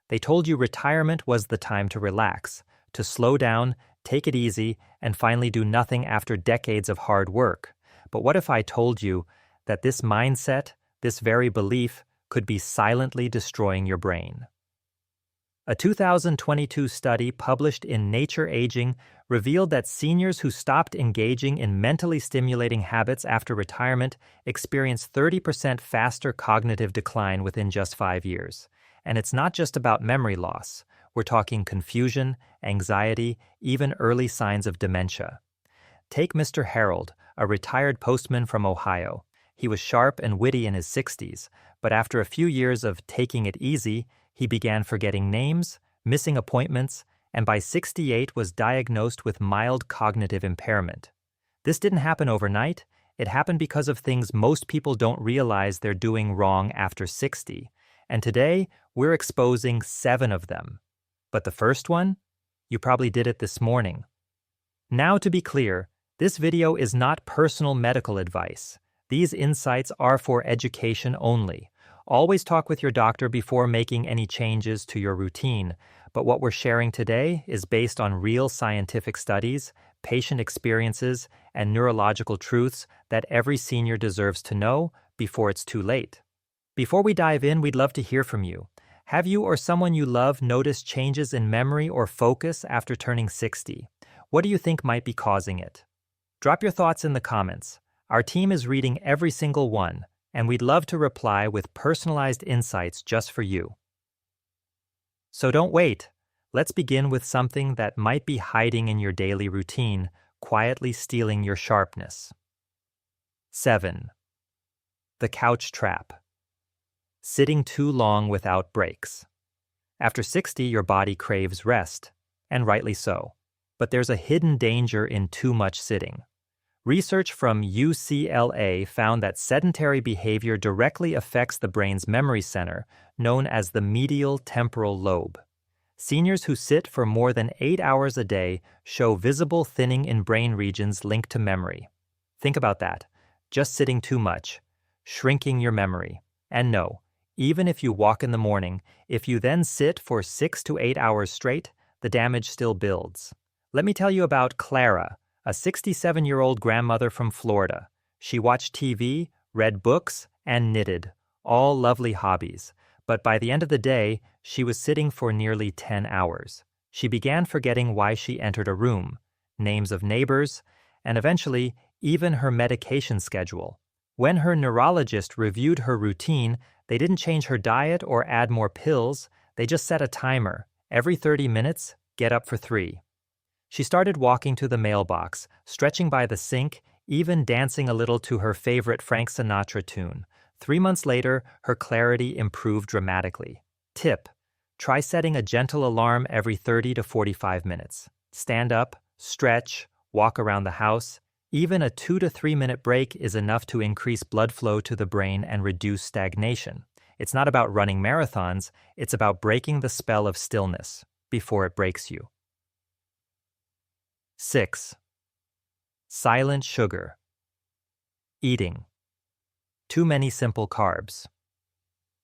They told you retirement was the time to relax, to slow down, take it easy, and finally do nothing after decades of hard work. But what if I told you that this mindset, this very belief, could be silently destroying your brain? A 2022 study published in Nature Aging revealed that seniors who stopped engaging in mentally stimulating habits after retirement experienced 30% faster cognitive decline within just 5 years. And it's not just about memory loss. We're talking confusion, anxiety, even early signs of dementia. Take Mr. Harold, a retired postman from Ohio. He was sharp and witty in his 60s, but after a few years of taking it easy, he began forgetting names, missing appointments, and by 68 was diagnosed with mild cognitive impairment. This didn't happen overnight. It happened because of things most people don't realize they're doing wrong after 60. And today, we're exposing 7 of them. But the first one? You probably did it this morning. Now, to be clear, this video is not personal medical advice. These insights are for education only. Always talk with your doctor before making any changes to your routine, but what we're sharing today is based on real scientific studies, patient experiences, and neurological truths that every senior deserves to know before it's too late. Before we dive in, we'd love to hear from you. Have you or someone you love noticed changes in memory or focus after turning 60? What do you think might be causing it? Drop your thoughts in the comments. Our team is reading every single one, and we'd love to reply with personalized insights just for you. So don't wait. Let's begin with something that might be hiding in your daily routine, quietly stealing your sharpness. 7. The couch trap. Sitting too long without breaks. After 60, your body craves rest, and rightly so. But there's a hidden danger in too much sitting. Research from UCLA found that sedentary behavior directly affects the brain's memory center, known as the medial temporal lobe. Seniors who sit for more than 8 hours a day show visible thinning in brain regions linked to memory. Think about that. Just sitting too much, shrinking your memory. And no, even if you walk in the morning, if you then sit for 6 to 8 hours straight, the damage still builds. Let me tell you about Clara, a 67-year-old grandmother from Florida. She watched TV, read books, and knitted, all lovely hobbies. But by the end of the day, she was sitting for nearly 10 hours. She began forgetting why she entered a room, names of neighbors, and eventually even her medication schedule. When her neurologist reviewed her routine, they didn't change her diet or add more pills, they just set a timer. Every 30 minutes, get up for 3. She started walking to the mailbox, stretching by the sink, even dancing a little to her favorite Frank Sinatra tune. 3 months later, her clarity improved dramatically. Tip: try setting a gentle alarm every 30 to 45 minutes. Stand up, stretch, walk around the house. Even a 2 to 3 minute break is enough to increase blood flow to the brain and reduce stagnation. It's not about running marathons, it's about breaking the spell of stillness before it breaks you. 6. Silent sugar. Eating. Too many simple carbs.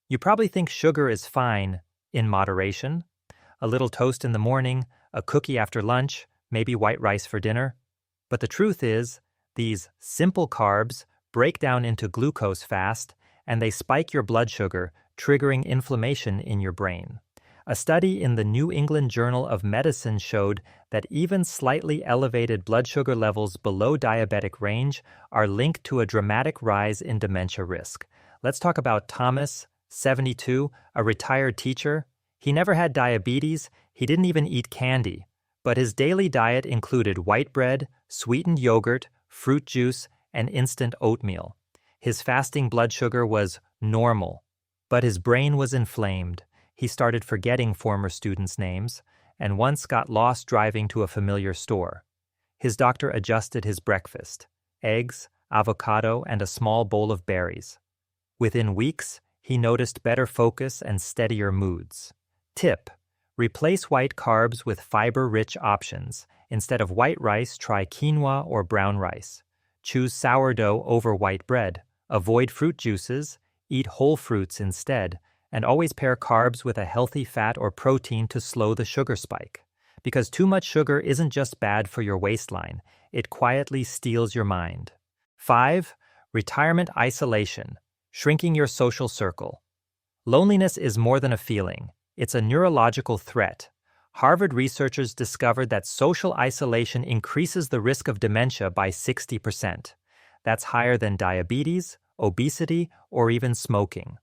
You probably think sugar is fine in moderation. A little toast in the morning, a cookie after lunch, maybe white rice for dinner. But the truth is, these simple carbs break down into glucose fast, and they spike your blood sugar, triggering inflammation in your brain. A study in the New England Journal of Medicine showed that even slightly elevated blood sugar levels below diabetic range are linked to a dramatic rise in dementia risk. Let's talk about Thomas, 72, a retired teacher. He never had diabetes, he didn't even eat candy, but his daily diet included white bread, sweetened yogurt, fruit juice, and instant oatmeal. His fasting blood sugar was normal, but his brain was inflamed. He started forgetting former students' names, and once got lost driving to a familiar store. His doctor adjusted his breakfast: eggs, avocado, and a small bowl of berries. Within weeks, he noticed better focus and steadier moods. Tip: replace white carbs with fiber-rich options. Instead of white rice, try quinoa or brown rice. Choose sourdough over white bread. Avoid fruit juices. Eat whole fruits instead. And always pair carbs with a healthy fat or protein to slow the sugar spike. Because too much sugar isn't just bad for your waistline, it quietly steals your mind. 5. Retirement isolation, shrinking your social circle. Loneliness is more than a feeling, it's a neurological threat. Harvard researchers discovered that social isolation increases the risk of dementia by 60%. That's higher than diabetes, obesity, or even smoking.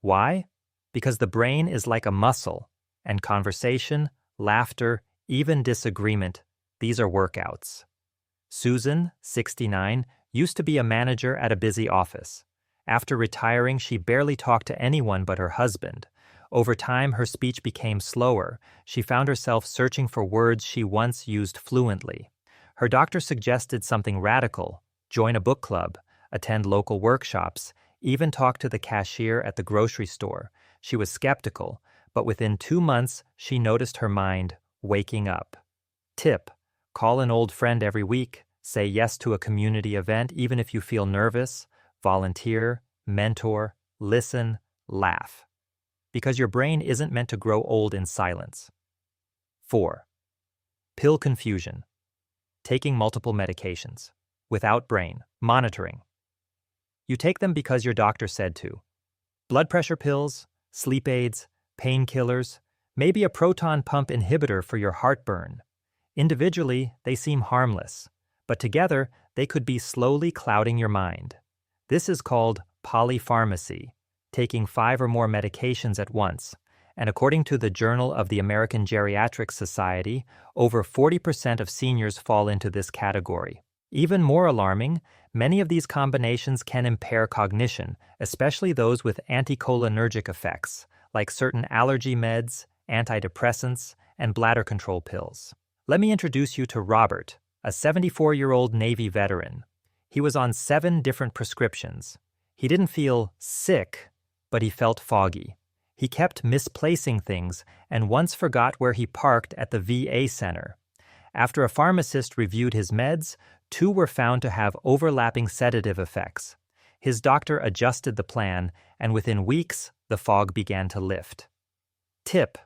Why? Because the brain is like a muscle, and conversation, laughter, even disagreement, these are workouts. Susan, 69, used to be a manager at a busy office. After retiring, she barely talked to anyone but her husband. Over time, her speech became slower. She found herself searching for words she once used fluently. Her doctor suggested something radical: join a book club, attend local workshops, even talk to the cashier at the grocery store. She was skeptical, but within 2 months, she noticed her mind waking up. Tip: call an old friend every week, say yes to a community event even if you feel nervous, volunteer, mentor, listen, laugh. Because your brain isn't meant to grow old in silence. 4. Pill confusion. Taking multiple medications. Without brain monitoring. You take them because your doctor said to. Blood pressure pills, sleep aids, painkillers, maybe a proton pump inhibitor for your heartburn. Individually, they seem harmless, but together, they could be slowly clouding your mind. This is called polypharmacy, taking 5 or more medications at once, and according to the Journal of the American Geriatric Society, over 40% of seniors fall into this category. Even more alarming, many of these combinations can impair cognition, especially those with anticholinergic effects, like certain allergy meds, antidepressants, and bladder control pills. Let me introduce you to Robert, a 74-year-old Navy veteran. He was on 7 different prescriptions. He didn't feel sick, but he felt foggy. He kept misplacing things and once forgot where he parked at the VA center. After a pharmacist reviewed his meds, 2 were found to have overlapping sedative effects. His doctor adjusted the plan, and within weeks, the fog began to lift. Tip: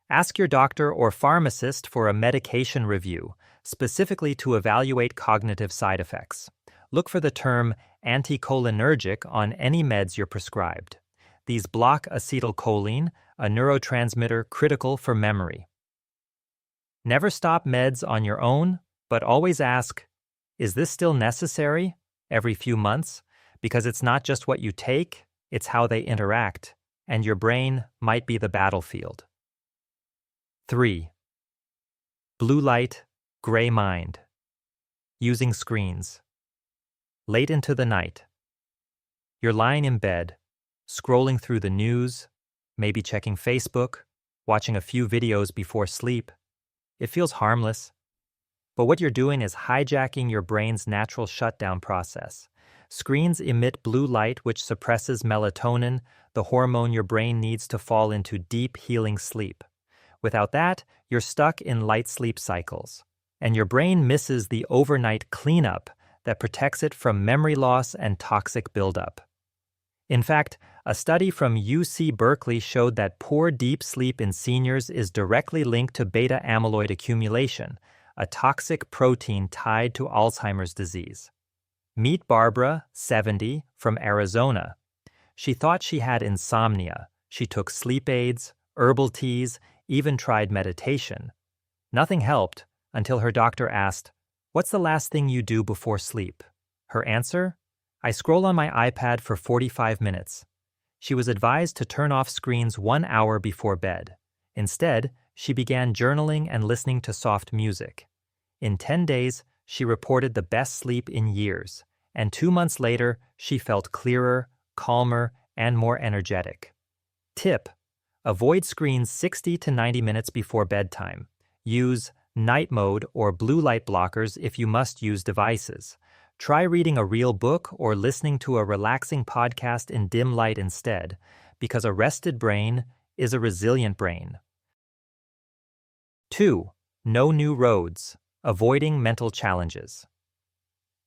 ask your doctor or pharmacist for a medication review, specifically to evaluate cognitive side effects. Look for the term anticholinergic on any meds you're prescribed. These block acetylcholine, a neurotransmitter critical for memory. Never stop meds on your own, but always ask, is this still necessary? Every few months, because it's not just what you take, it's how they interact, and your brain might be the battlefield. 3. Blue light, gray mind. Using screens. Late into the night. You're lying in bed, scrolling through the news, maybe checking Facebook, watching a few videos before sleep. It feels harmless. But what you're doing is hijacking your brain's natural shutdown process. Screens emit blue light which suppresses melatonin, the hormone your brain needs to fall into deep, healing sleep. Without that, you're stuck in light sleep cycles, and your brain misses the overnight cleanup that protects it from memory loss and toxic buildup. In fact, a study from UC Berkeley showed that poor deep sleep in seniors is directly linked to beta amyloid accumulation, a toxic protein tied to Alzheimer's disease. Meet Barbara, 70, from Arizona. She thought she had insomnia. She took sleep aids, herbal teas, even tried meditation. Nothing helped until her doctor asked, "What's the last thing you do before sleep?" Her answer? "I scroll on my iPad for 45 minutes. She was advised to turn off screens 1 hour before bed. Instead, she began journaling and listening to soft music. In 10 days, she reported the best sleep in years, and 2 months later, she felt clearer, calmer, and more energetic. Tip: avoid screens 60 to 90 minutes before bedtime. Use night mode or blue light blockers if you must use devices. Try reading a real book or listening to a relaxing podcast in dim light instead, because a rested brain is a resilient brain. 2. No new roads. Avoiding mental challenges.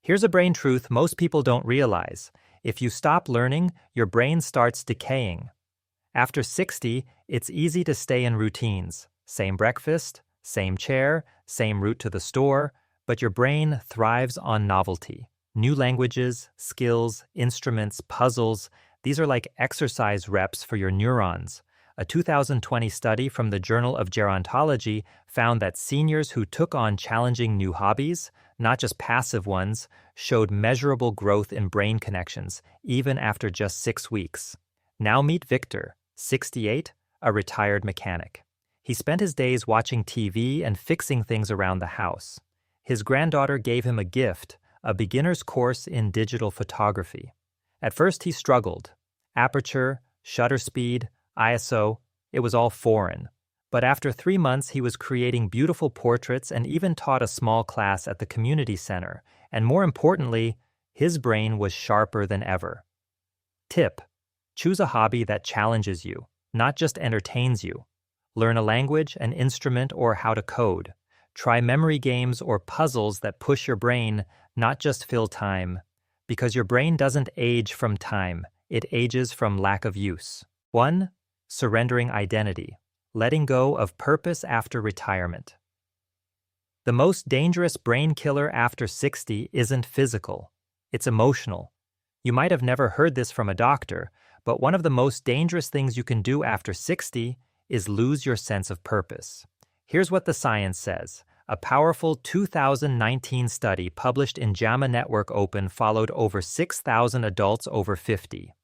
Here's a brain truth most people don't realize. If you stop learning, your brain starts decaying. After 60, it's easy to stay in routines. Same breakfast, same chair, same route to the store, but your brain thrives on novelty. New languages, skills, instruments, puzzles, these are like exercise reps for your neurons. A 2020 study from the Journal of Gerontology found that seniors who took on challenging new hobbies, not just passive ones, showed measurable growth in brain connections, even after just 6 weeks. Now meet Victor, 68, a retired mechanic. He spent his days watching TV and fixing things around the house. His granddaughter gave him a gift, a beginner's course in digital photography. At first he struggled. Aperture, shutter speed, ISO, it was all foreign. But after 3 months he was creating beautiful portraits and even taught a small class at the community center. And more importantly, his brain was sharper than ever. Tip: choose a hobby that challenges you, not just entertains you. Learn a language, an instrument, or how to code. Try memory games or puzzles that push your brain, not just fill time. Because your brain doesn't age from time, it ages from lack of use. 1. Surrendering identity. Letting go of purpose after retirement. The most dangerous brain killer after 60 isn't physical. It's emotional. You might have never heard this from a doctor, but one of the most dangerous things you can do after 60 is lose your sense of purpose. Here's what the science says. A powerful 2019 study published in JAMA Network Open followed over 6,000 adults over 50.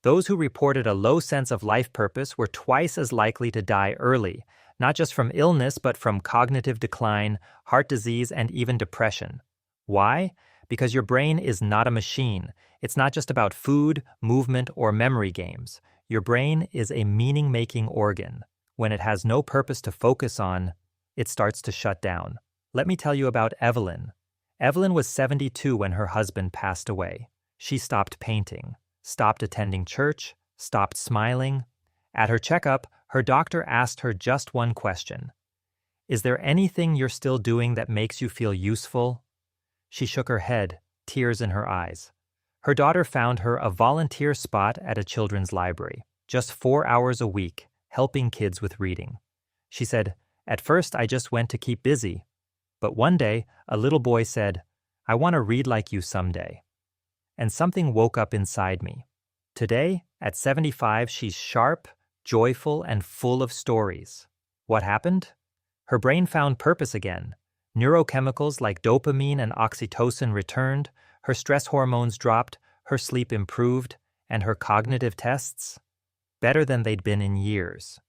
Those who reported a low sense of life purpose were twice as likely to die early, not just from illness but from cognitive decline, heart disease, and even depression. Why? Because your brain is not a machine. It's not just about food, movement, or memory games. Your brain is a meaning-making organ. When it has no purpose to focus on, it starts to shut down. Let me tell you about Evelyn. Evelyn was 72 when her husband passed away. She stopped painting, stopped attending church, stopped smiling. At her checkup, her doctor asked her just one question. Is there anything you're still doing that makes you feel useful? She shook her head, tears in her eyes. Her daughter found her a volunteer spot at a children's library, just 4 hours a week, helping kids with reading. She said, "At first I just went to keep busy. But one day, a little boy said, 'I want to read like you someday.' And something woke up inside me. Today, at 75, she's sharp, joyful, and full of stories. What happened? Her brain found purpose again. Neurochemicals like dopamine and oxytocin returned, her stress hormones dropped, her sleep improved, and her cognitive tests? Better than they'd been in years.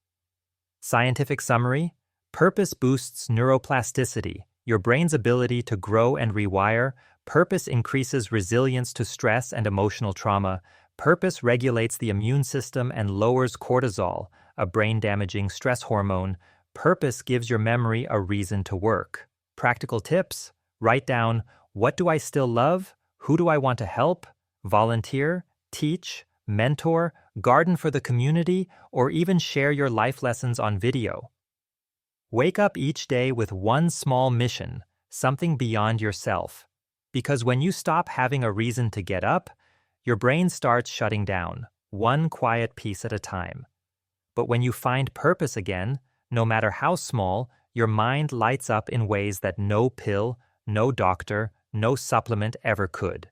Scientific summary: purpose boosts neuroplasticity, your brain's ability to grow and rewire. Purpose increases resilience to stress and emotional trauma. Purpose regulates the immune system and lowers cortisol, a brain-damaging stress hormone. Purpose gives your memory a reason to work. Practical tips: write down, what do I still love? Who do I want to help? Volunteer, teach, mentor, garden for the community, or even share your life lessons on video. Wake up each day with one small mission, something beyond yourself. Because when you stop having a reason to get up, your brain starts shutting down, one quiet piece at a time. But when you find purpose again, no matter how small, your mind lights up in ways that no pill, no doctor, no supplement ever could.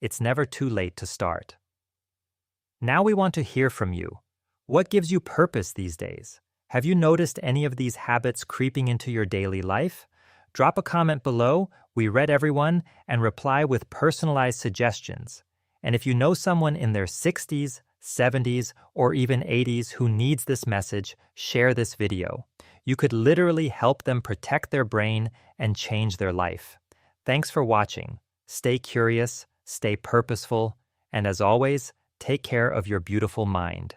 It's never too late to start. Now we want to hear from you. What gives you purpose these days? Have you noticed any of these habits creeping into your daily life? Drop a comment below, we read everyone, and reply with personalized suggestions. And if you know someone in their 60s, 70s, or even 80s who needs this message, share this video. You could literally help them protect their brain and change their life. Thanks for watching. Stay curious, stay purposeful, and as always, take care of your beautiful mind.